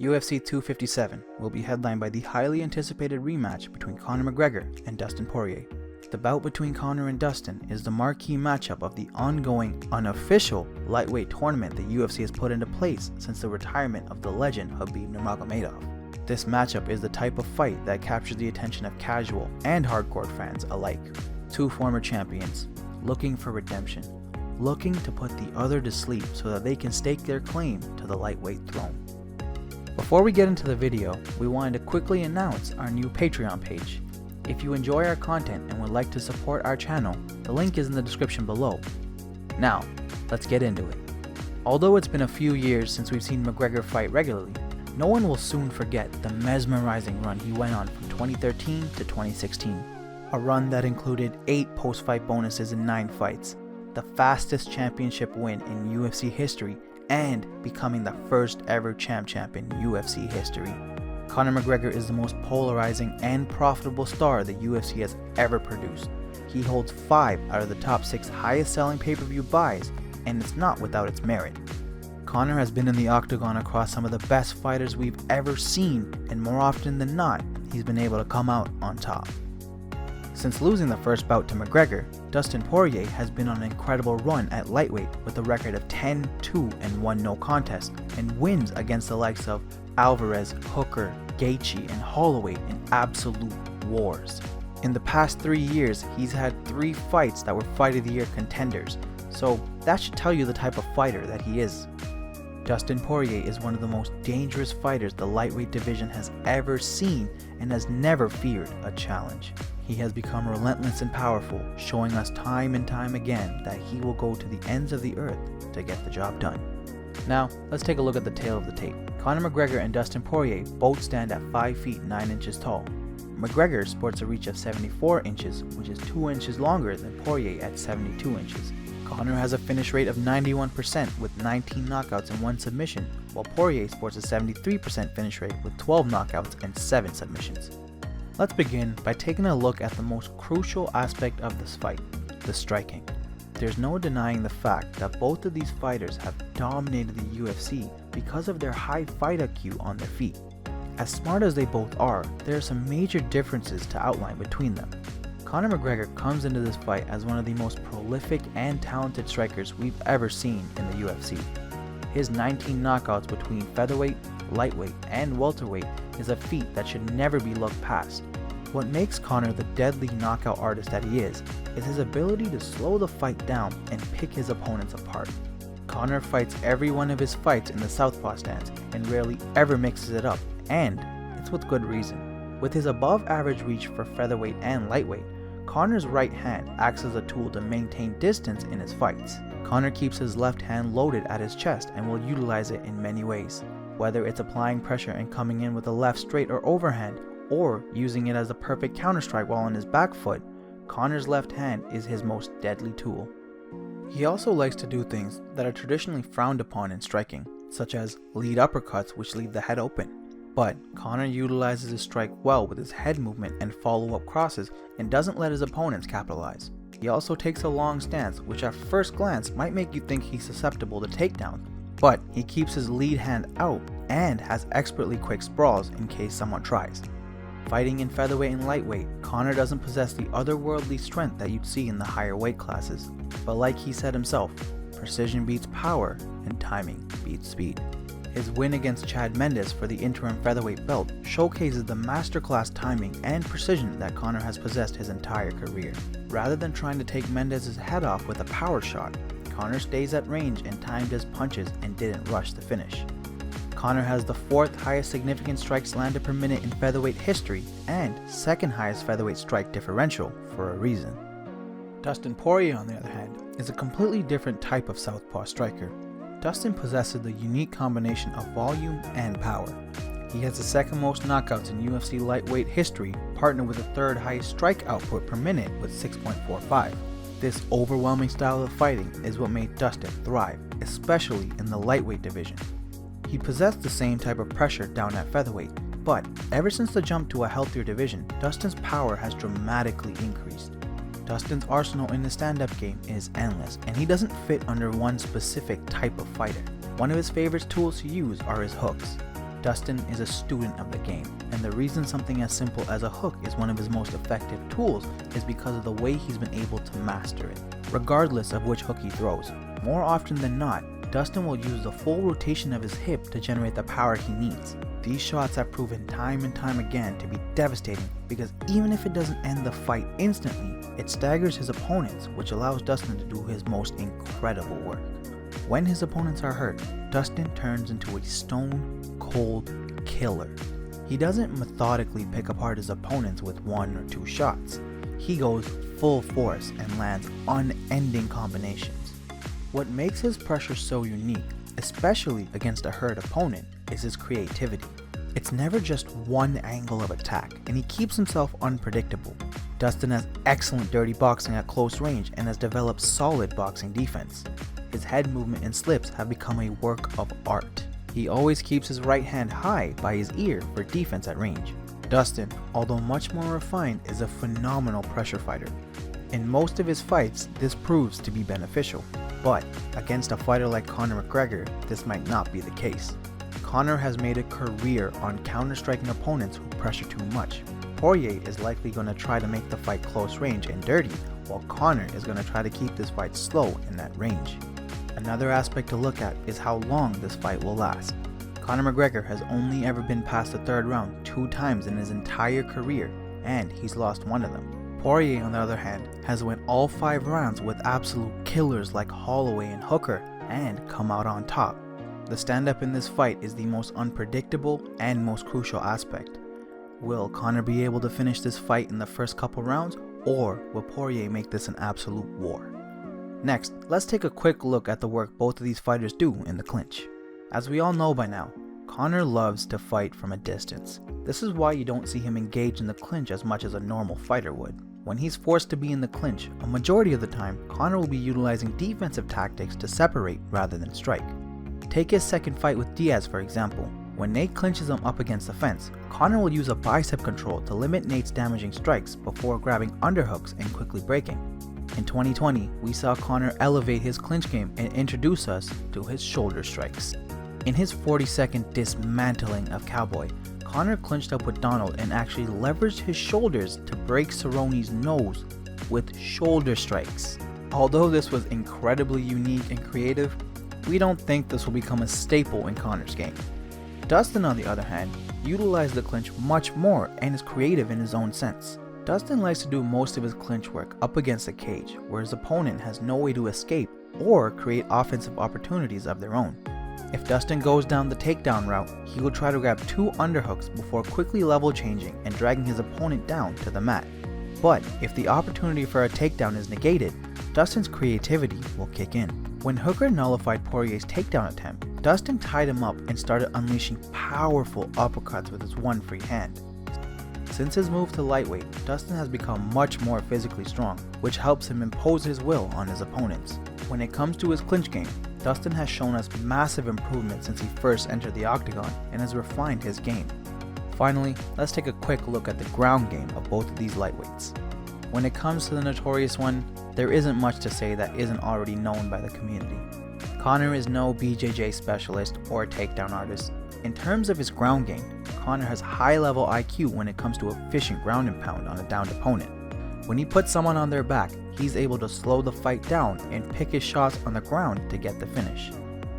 UFC 257 will be headlined by the highly anticipated rematch between Conor McGregor and Dustin Poirier. The bout between Conor and Dustin is the marquee matchup of the ongoing, unofficial lightweight tournament the UFC has put into place since the retirement of the legend Khabib Nurmagomedov. This matchup is the type of fight that captures the attention of casual and hardcore fans alike. Two former champions, looking for redemption, looking to put the other to sleep so that they can stake their claim to the lightweight throne. Before we get into the video, we wanted to quickly announce our new Patreon page. If you enjoy our content and would like to support our channel, the link is in the description below. Now, let's get into it. Although it's been a few years since we've seen McGregor fight regularly, no one will soon forget the mesmerizing run he went on from 2013 to 2016. A run that included 8 post-fight bonuses in 9 fights, the fastest championship win in UFC history, and becoming the first ever champ in UFC history. Conor McGregor is the most polarizing and profitable star the UFC has ever produced. He holds 5 out of the top 6 highest selling pay-per-view buys, and it's not without its merit. Conor has been in the octagon across some of the best fighters we've ever seen, and more often than not, he's been able to come out on top. Since losing the first bout to McGregor, Dustin Poirier has been on an incredible run at lightweight with a record of 10-2 and 1 no contest, and wins against the likes of Alvarez, Hooker, Gaethje, and Holloway in absolute wars. In the past 3 years, he's had 3 fights that were Fight of the Year contenders, so that should tell you the type of fighter that he is. Dustin Poirier is one of the most dangerous fighters the lightweight division has ever seen and has never feared a challenge. He has become relentless and powerful, showing us time and time again that he will go to the ends of the earth to get the job done. Now, let's take a look at the tail of the tape. Conor McGregor and Dustin Poirier both stand at 5 feet 9 inches tall. McGregor sports a reach of 74 inches, which is 2 inches longer than Poirier at 72 inches. Conor has a finish rate of 91% with 19 knockouts and 1 submission, while Poirier sports a 73% finish rate with 12 knockouts and 7 submissions. Let's begin by taking a look at the most crucial aspect of this fight, the striking. There's no denying the fact that both of these fighters have dominated the UFC because of their high fight IQ on their feet. As smart as they both are, there are some major differences to outline between them. Conor McGregor comes into this fight as one of the most prolific and talented strikers we've ever seen in the UFC. His 19 knockouts between featherweight, lightweight, and welterweight is a feat that should never be looked past. What makes Conor the deadly knockout artist that he is his ability to slow the fight down and pick his opponents apart. Conor fights every one of his fights in the southpaw stance and rarely ever mixes it up, and it's with good reason. With his above average reach for featherweight and lightweight, Conor's right hand acts as a tool to maintain distance in his fights. Conor keeps his left hand loaded at his chest and will utilize it in many ways, whether it's applying pressure and coming in with a left straight or overhand, or using it as a perfect counterstrike while on his back foot. Conor's left hand is his most deadly tool. He also likes to do things that are traditionally frowned upon in striking, such as lead uppercuts which leave the head open. But Conor utilizes his strike well with his head movement and follow-up crosses and doesn't let his opponents capitalize. He also takes a long stance, which at first glance might make you think he's susceptible to takedowns, but he keeps his lead hand out and has expertly quick sprawls in case someone tries. Fighting in featherweight and lightweight, Conor doesn't possess the otherworldly strength that you'd see in the higher weight classes, but like he said himself, precision beats power and timing beats speed. His win against Chad Mendes for the interim featherweight belt showcases the masterclass timing and precision that Conor has possessed his entire career. Rather than trying to take Mendes' head off with a power shot, Conor stays at range and timed his punches and didn't rush the finish. Conor has the 4th highest significant strikes landed per minute in featherweight history and 2nd highest featherweight strike differential for a reason. Dustin Poirier, on the other hand, is a completely different type of southpaw striker. Dustin possesses the unique combination of volume and power. He has the 2nd most knockouts in UFC lightweight history, partnered with the 3rd highest strike output per minute with 6.45. This overwhelming style of fighting is what made Dustin thrive, especially in the lightweight division. He possessed the same type of pressure down at featherweight, but ever since the jump to a healthier division, Dustin's power has dramatically increased. Dustin's arsenal in the stand-up game is endless, and he doesn't fit under one specific type of fighter. One of his favorite tools to use are his hooks. Dustin is a student of the game, and the reason something as simple as a hook is one of his most effective tools is because of the way he's been able to master it, regardless of which hook he throws. More often than not, Dustin will use the full rotation of his hip to generate the power he needs. These shots have proven time and time again to be devastating because even if it doesn't end the fight instantly, it staggers his opponents, which allows Dustin to do his most incredible work. When his opponents are hurt, Dustin turns into a stone-cold killer. He doesn't methodically pick apart his opponents with 1 or 2 shots. He goes full force and lands unending combinations. What makes his pressure so unique, especially against a hurt opponent, is his creativity. It's never just one angle of attack, and he keeps himself unpredictable. Dustin has excellent dirty boxing at close range and has developed solid boxing defense. His head movement and slips have become a work of art. He always keeps his right hand high by his ear for defense at range. Dustin, although much more refined, is a phenomenal pressure fighter. In most of his fights, this proves to be beneficial, but against a fighter like Conor McGregor, this might not be the case. Conor has made a career on counter-striking opponents who pressure too much. Poirier is likely going to try to make the fight close range and dirty, while Conor is going to try to keep this fight slow in that range. Another aspect to look at is how long this fight will last. Conor McGregor has only ever been past the 3rd round 2 times in his entire career, and he's lost 1 of them. Poirier, on the other hand, has went all 5 rounds with absolute killers like Holloway and Hooker and come out on top. The stand-up in this fight is the most unpredictable and most crucial aspect. Will Conor be able to finish this fight in the first couple rounds, or will Poirier make this an absolute war? Next, let's take a quick look at the work both of these fighters do in the clinch. As we all know by now, Conor loves to fight from a distance. This is why you don't see him engage in the clinch as much as a normal fighter would. When he's forced to be in the clinch, a majority of the time, Conor will be utilizing defensive tactics to separate rather than strike. Take his second fight with Diaz for example. When Nate clinches him up against the fence, Conor will use a bicep control to limit Nate's damaging strikes before grabbing underhooks and quickly breaking. In 2020, we saw Conor elevate his clinch game and introduce us to his shoulder strikes. In his 40-second dismantling of Cowboy, Conor clinched up with Donald and actually leveraged his shoulders to break Cerrone's nose with shoulder strikes. Although this was incredibly unique and creative, we don't think this will become a staple in Conor's game. Dustin, on the other hand, utilized the clinch much more and is creative in his own sense. Dustin likes to do most of his clinch work up against the cage, where his opponent has no way to escape or create offensive opportunities of their own. If Dustin goes down the takedown route, he will try to grab 2 underhooks before quickly level changing and dragging his opponent down to the mat. But if the opportunity for a takedown is negated, Dustin's creativity will kick in. When Hooker nullified Poirier's takedown attempt, Dustin tied him up and started unleashing powerful uppercuts with his one free hand. Since his move to lightweight, Dustin has become much more physically strong, which helps him impose his will on his opponents. When it comes to his clinch game, Dustin has shown us massive improvement since he first entered the octagon and has refined his game. Finally, let's take a quick look at the ground game of both of these lightweights. When it comes to the Notorious one, there isn't much to say that isn't already known by the community. Conor is no BJJ specialist or takedown artist. In terms of his ground game, Conor has high-level IQ when it comes to efficient ground and pound on a downed opponent. When he puts someone on their back, he's able to slow the fight down and pick his shots on the ground to get the finish.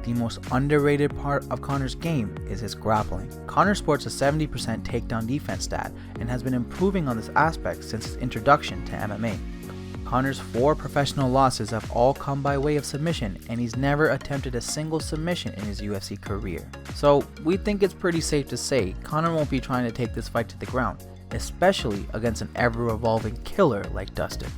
The most underrated part of Conor's game is his grappling. Conor sports a 70% takedown defense stat and has been improving on this aspect since his introduction to MMA. Conor's 4 professional losses have all come by way of submission, and he's never attempted a single submission in his UFC career. So we think it's pretty safe to say Conor won't be trying to take this fight to the ground, especially against an ever-evolving killer like Dustin.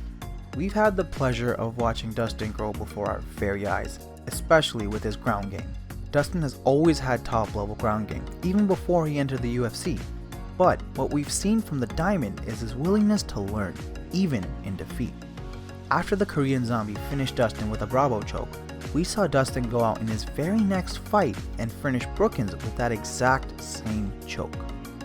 We've had the pleasure of watching Dustin grow before our very eyes, especially with his ground game. Dustin has always had top-level ground game, even before he entered the UFC. But what we've seen from the Diamond is his willingness to learn, even in defeat. After the Korean Zombie finished Dustin with a Bravo choke, we saw Dustin go out in his very next fight and finish Brookins with that exact same choke.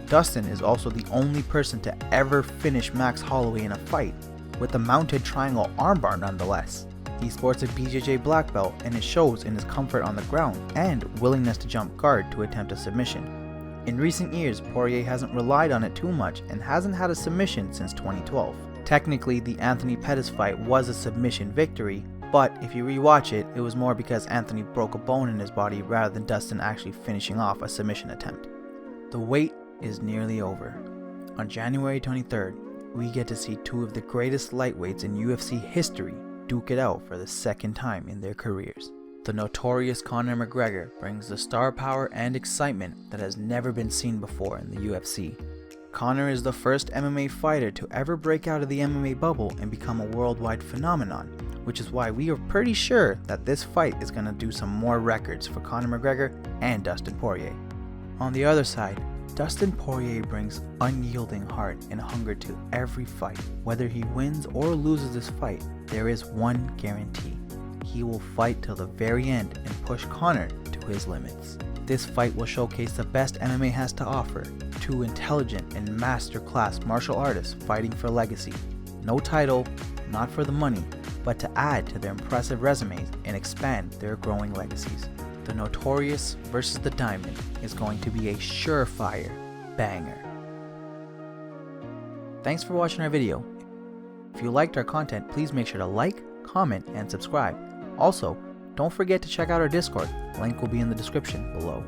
Dustin is also the only person to ever finish Max Holloway in a fight, with a mounted triangle armbar nonetheless. He sports a BJJ black belt and it shows in his comfort on the ground and willingness to jump guard to attempt a submission. In recent years, Poirier hasn't relied on it too much and hasn't had a submission since 2012. Technically, the Anthony Pettis fight was a submission victory, but if you rewatch it, it was more because Anthony broke a bone in his body rather than Dustin actually finishing off a submission attempt. The wait is nearly over. On January 23rd, we get to see two of the greatest lightweights in UFC history duke it out for the second time in their careers. The notorious Conor McGregor brings the star power and excitement that has never been seen before in the UFC. Conor is the first MMA fighter to ever break out of the MMA bubble and become a worldwide phenomenon, which is why we are pretty sure that this fight is going to do some more records for Conor McGregor and Dustin Poirier. On the other side, Dustin Poirier brings unyielding heart and hunger to every fight. Whether he wins or loses this fight, there is one guarantee. He will fight till the very end and push Conor to his limits. This fight will showcase the best MMA has to offer, two intelligent and masterclass martial artists fighting for legacy. No title, not for the money, but to add to their impressive resumes and expand their growing legacies. The Notorious versus the Diamond is going to be a surefire banger. Thanks for watching our video. If you liked our content, please make sure to like, comment, and subscribe. Also, don't forget to check out our Discord. Link will be in the description below.